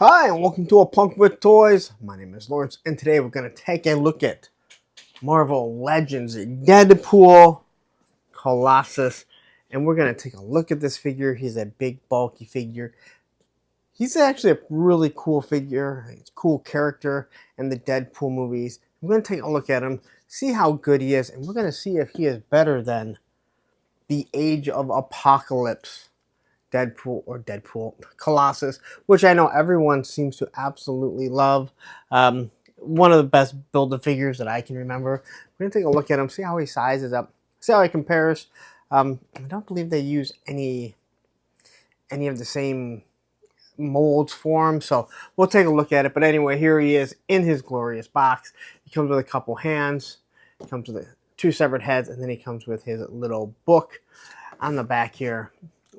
Hi, and welcome to A Punk with Toys. My name is Lawrence, and today we're going to take a look at Marvel Legends Deadpool Colossus. And we're going to take a look at this figure. He's a big, bulky figure. He's actually a really cool figure. He's a cool character in the Deadpool movies. We're going to take a look at him, see how good he is, and we're going to see if he is better than the Age of Apocalypse Deadpool Colossus, which I know everyone seems to absolutely love. One of the best Build-A-Figures that I can remember. We're going to take a look at him, see how he sizes up, see how he compares. I don't believe they use any of the same molds for him, so we'll take a look at it. But anyway, here he is in his glorious box. He comes with a couple hands, he comes with two separate heads, and then he comes with his little book. On the back here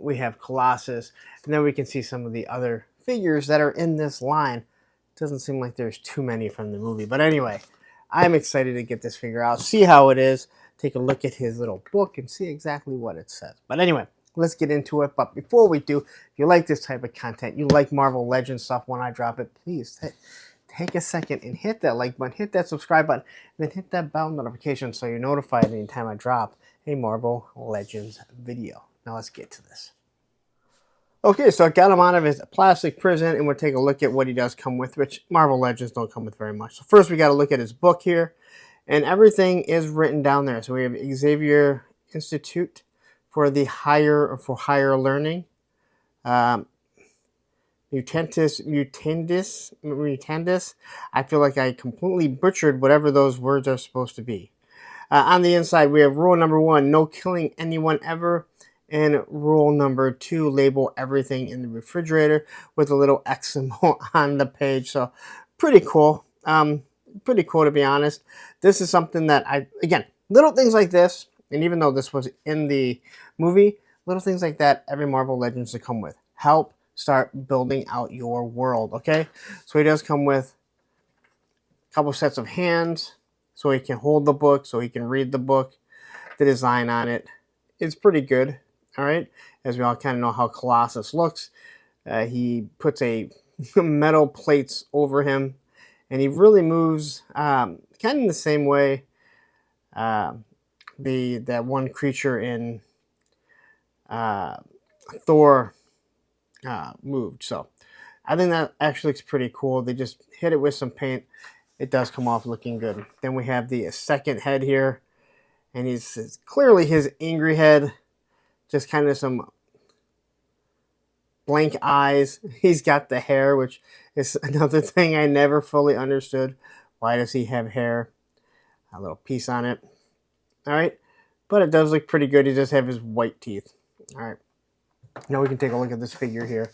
we have Colossus, and then we can see some of the other figures that are in this line. Doesn't seem like there's too many from the movie, but anyway, I'm excited to get this figure out, see how it is, take a look at his little book, and see exactly what it says. But anyway, let's get into it. But before we do, if you like this type of content, you like Marvel Legends stuff when I drop it, please take a second and hit that like button, hit that subscribe button, and then hit that bell notification so you're notified anytime I drop a Marvel Legends video. Now let's get to this. Okay, so I got him out of his plastic prison, and we'll take a look at what he does come with, which Marvel Legends don't come with very much. So first we got to look at his book here, and everything is written down there. So we have Xavier Institute for higher learning, mutandis. I feel like I completely butchered whatever those words are supposed to be. On the inside, we have rule number 1, no killing anyone ever. And rule number 2, label everything in the refrigerator with a little X symbol on the page. So pretty cool. Pretty cool, to be honest. This is something that again, little things like this, and even though this was in the movie, little things like that, every Marvel Legends to come with. Help start building out your world, okay? So he does come with a couple sets of hands, so he can hold the book, so he can read the book. The design on it is pretty good, all right? As we all kind of know how Colossus looks. He puts a metal plates over him, and he really moves kind of in the same way that one creature in Thor moved. So I think that actually looks pretty cool. They just hit it with some paint. It does come off looking good. Then we have the second head here, and it's clearly his angry head, just kind of some blank eyes. He's got the hair, which is another thing I never fully understood. Why does he have hair? A little piece on it. All right, but it does look pretty good. He does have his white teeth. All right, now we can take a look at this figure here,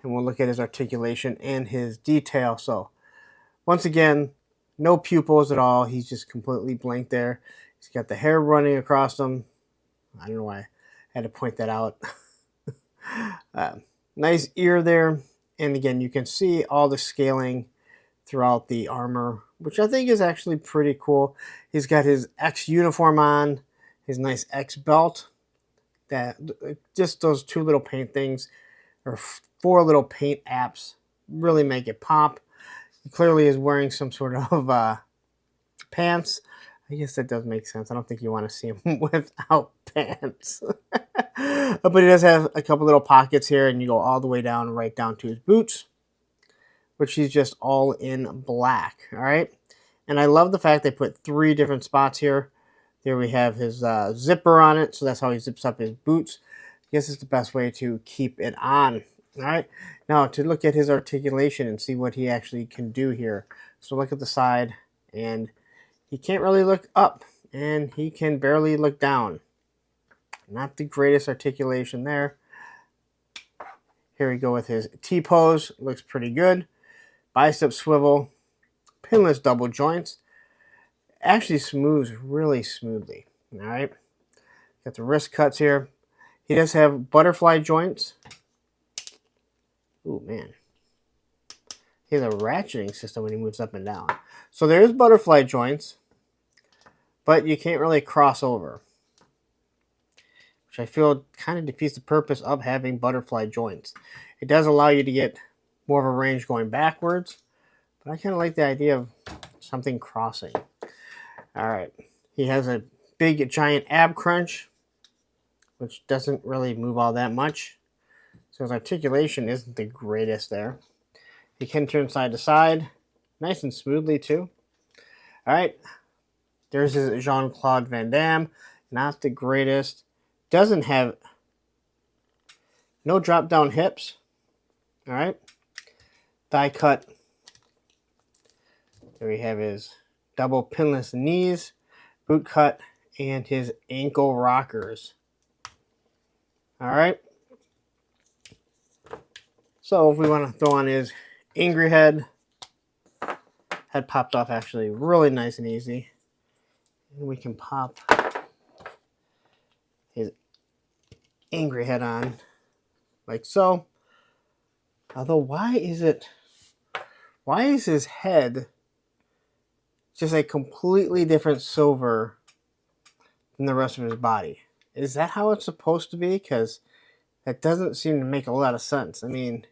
and we'll look at his articulation and his detail. So once again, no pupils at all. He's just completely blank there. He's got the hair running across him. I don't know why I had to point that out. Nice ear there. And again, you can see all the scaling throughout the armor, which I think is actually pretty cool. He's got his X uniform on, his nice X belt. That just those two little paint things, or 4 little paint apps, really make it pop. He clearly is wearing some sort of pants. I guess that does make sense. I don't think you want to see him without pants. But he does have a couple little pockets here, and you go all the way down, right down to his boots, which he's just all in black. All right. And I love the fact they put 3 different spots here. There we have his zipper on it, so that's how he zips up his boots. I guess it's the best way to keep it on. All right, now to look at his articulation and see what he actually can do here. So look at the side, and he can't really look up, and he can barely look down. Not the greatest articulation there. Here we go with his T-pose. Looks pretty good. Bicep swivel, pinless double joints. Actually moves really smoothly. All right, got the wrist cuts here. He does have butterfly joints. Oh man, he has a ratcheting system when he moves up and down. So there's butterfly joints, but you can't really cross over, which I feel kind of defeats the purpose of having butterfly joints. It does allow you to get more of a range going backwards. But I kind of like the idea of something crossing. All right. He has a big, giant ab crunch, which doesn't really move all that much. So his articulation isn't the greatest there. He can turn side to side, nice and smoothly too. All right. There's his Jean-Claude Van Damme. Not the greatest. Doesn't have no drop down hips. All right. Thigh cut. There we have his double pinless knees, boot cut, and his ankle rockers. All right. So if we want to throw on his angry head popped off actually really nice and easy. And we can pop his angry head on like so. Although why is his head just a completely different silver than the rest of his body? Is that how it's supposed to be? Because that doesn't seem to make a lot of sense. I mean,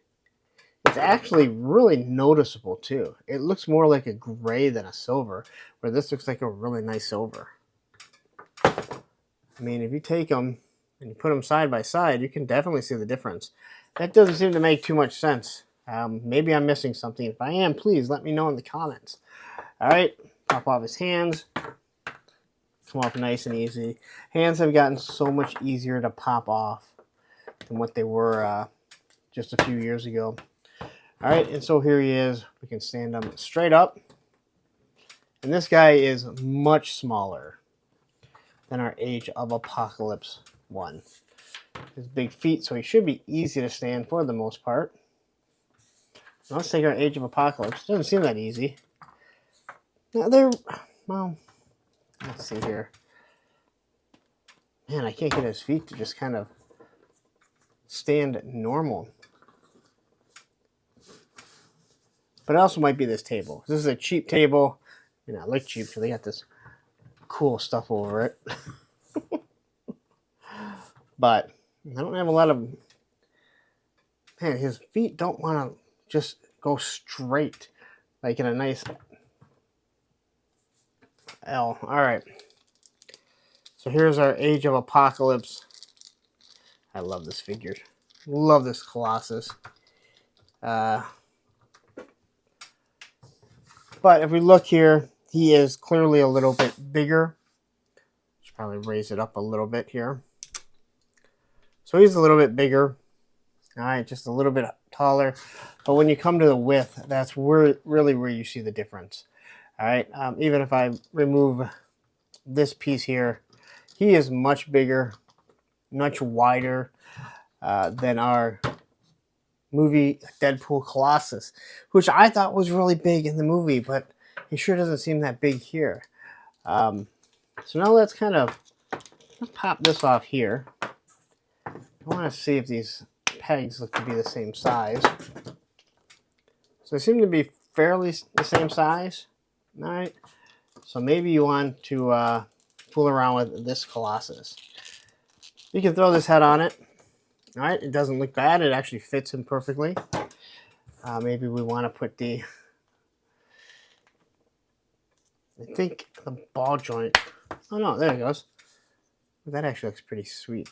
it's actually really noticeable too. It looks more like a gray than a silver, where this looks like a really nice silver. I mean, if you take them and you put them side by side, you can definitely see the difference. That doesn't seem to make too much sense. Maybe I'm missing something. If I am, please let me know in the comments. All right, pop off his hands. Come off nice and easy. Hands have gotten so much easier to pop off than what they were just a few years ago. All right, and so here he is. We can stand him straight up. And this guy is much smaller than our Age of Apocalypse one. His big feet, so he should be easy to stand for the most part. Now let's take our Age of Apocalypse. Doesn't seem that easy. Now well, let's see here. Man, I can't get his feet to just kind of stand normal. But it also might be this table. This is a cheap table. I mean, I like cheap because they got this cool stuff over it. But I don't have a lot of... Man, his feet don't want to just go straight. Like in a nice L. Alright. So here's our Age of Apocalypse. I love this figure. Love this Colossus. But if we look here, he is clearly a little bit bigger. Should probably raise it up a little bit here. So he's a little bit bigger. All right, just a little bit taller. But when you come to the width, that's really where you see the difference. All right, even if I remove this piece here, he is much bigger, much wider than our movie Deadpool Colossus, which I thought was really big in the movie, but he sure doesn't seem that big here. So now let's pop this off here. I want to see if these pegs look to be the same size. So they seem to be fairly the same size. All right. So maybe you want to fool around with this Colossus. You can throw this head on it. All right, it doesn't look bad. It actually fits him perfectly. Maybe we want to put I think the ball joint. Oh no, there it goes. That actually looks pretty sweet.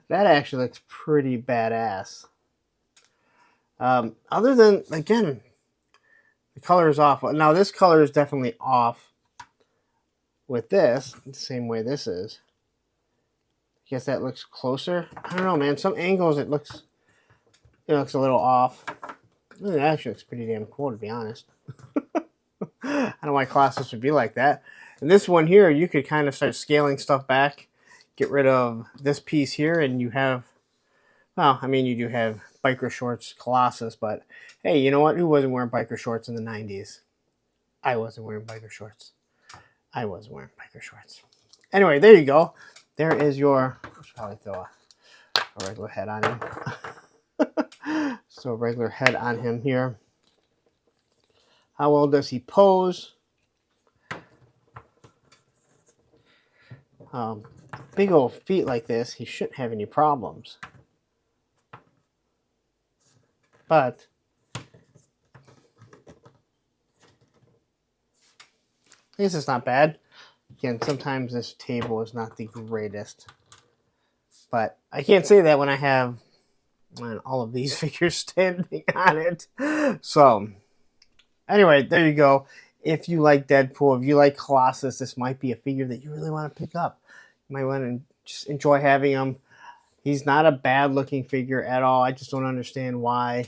That actually looks pretty badass. Other than, again, the color is off. Now this color is definitely off with this, the same way this is. I guess that looks closer. I don't know, man. Some angles it looks a little off. It actually looks pretty damn cool, to be honest. I don't know why Colossus would be like that. And this one here, you could kind of start scaling stuff back. Get rid of this piece here, and you have... Well, I mean, you do have biker shorts Colossus, but hey, you know what? Who wasn't wearing biker shorts in the 90s? I wasn't wearing biker shorts. I was wearing biker shorts. Anyway, there you go. There is your... I should probably throw a regular head on him. So a regular head on him here. How well does he pose? Big old feet like this, he shouldn't have any problems. but I guess it's not bad. Again, sometimes this table is not the greatest, but I can't say that when I have all of these figures standing on it. So, anyway, there you go. If you like Deadpool, if you like Colossus, this might be a figure that you really want to pick up. You might want to just enjoy having him. He's not a bad-looking figure at all. I just don't understand why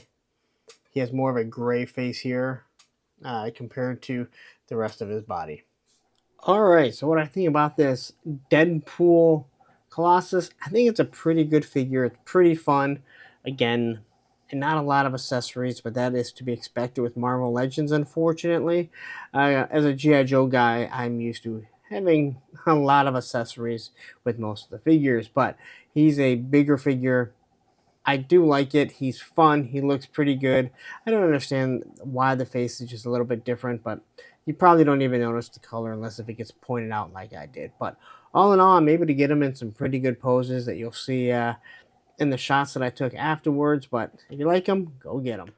he has more of a gray face here compared to the rest of his body. All right, so what I think about this Deadpool Colossus, I think it's a pretty good figure. It's pretty fun. Again, and not a lot of accessories, but that is to be expected with Marvel Legends, unfortunately. As a G.I. Joe guy, I'm used to having a lot of accessories with most of the figures, but he's a bigger figure. I do like it. He's fun. He looks pretty good. I don't understand why the face is just a little bit different, but you probably don't even notice the color unless if it gets pointed out like I did. But all in all, I'm able to get him in some pretty good poses that you'll see in the shots that I took afterwards. But if you like him, go get him.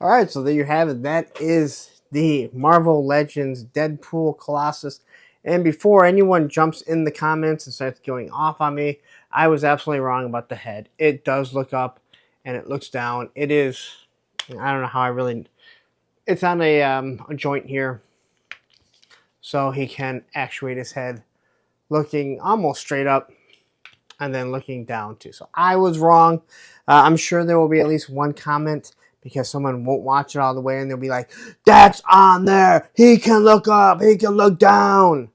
All right, so there you have it. That is the Marvel Legends Deadpool Colossus. And before anyone jumps in the comments and starts going off on me, I was absolutely wrong about the head. It does look up and it looks down. It is, I don't know how I really, it's on a joint here. So he can actuate his head looking almost straight up and then looking down too. So I was wrong. I'm sure there will be at least one comment because someone won't watch it all the way and they'll be like, that's on there. He can look up. He can look down.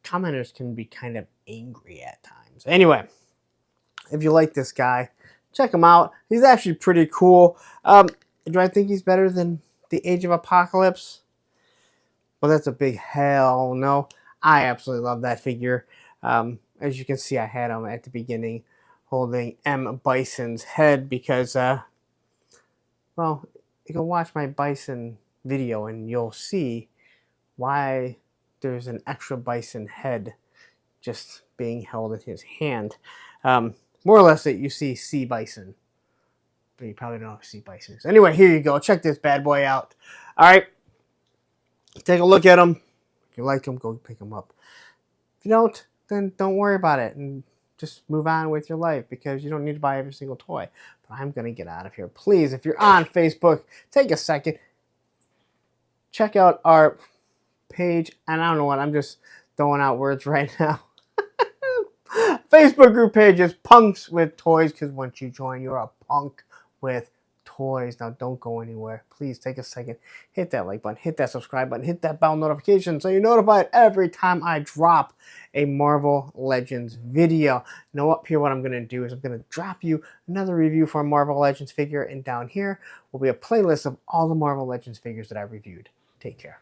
Commenters can be kind of angry at times. Anyway, if you like this guy, check him out. He's actually pretty cool. Do I think he's better than the Age of Apocalypse? Well, that's a big hell no. I absolutely love that figure. As you can see, I had him at the beginning holding M. Bison's head because, well, you can watch my Bison video and you'll see why there's an extra Bison head just being held in his hand. More or less that you see C. Bison. But you probably don't know who C. Bison is. Anyway, here you go. Check this bad boy out. All right. Take a look at him. If you like him, go pick him up. If you don't, then don't worry about it and just move on with your life because you don't need to buy every single toy. But I'm going to get out of here. Please, if you're on Facebook, take a second. Check out our page. And I don't know what, I'm just throwing out words right now. Facebook group page is Punks with Toys because once you join, you're a punk with toys. Now don't go anywhere. Please take a second, hit that like button, hit that subscribe button, hit that bell notification so you're notified every time I drop a Marvel Legends video. Now up here what I'm going to do is I'm going to drop you another review for a Marvel Legends figure, and down here will be a playlist of all the Marvel Legends figures that I reviewed. Take care.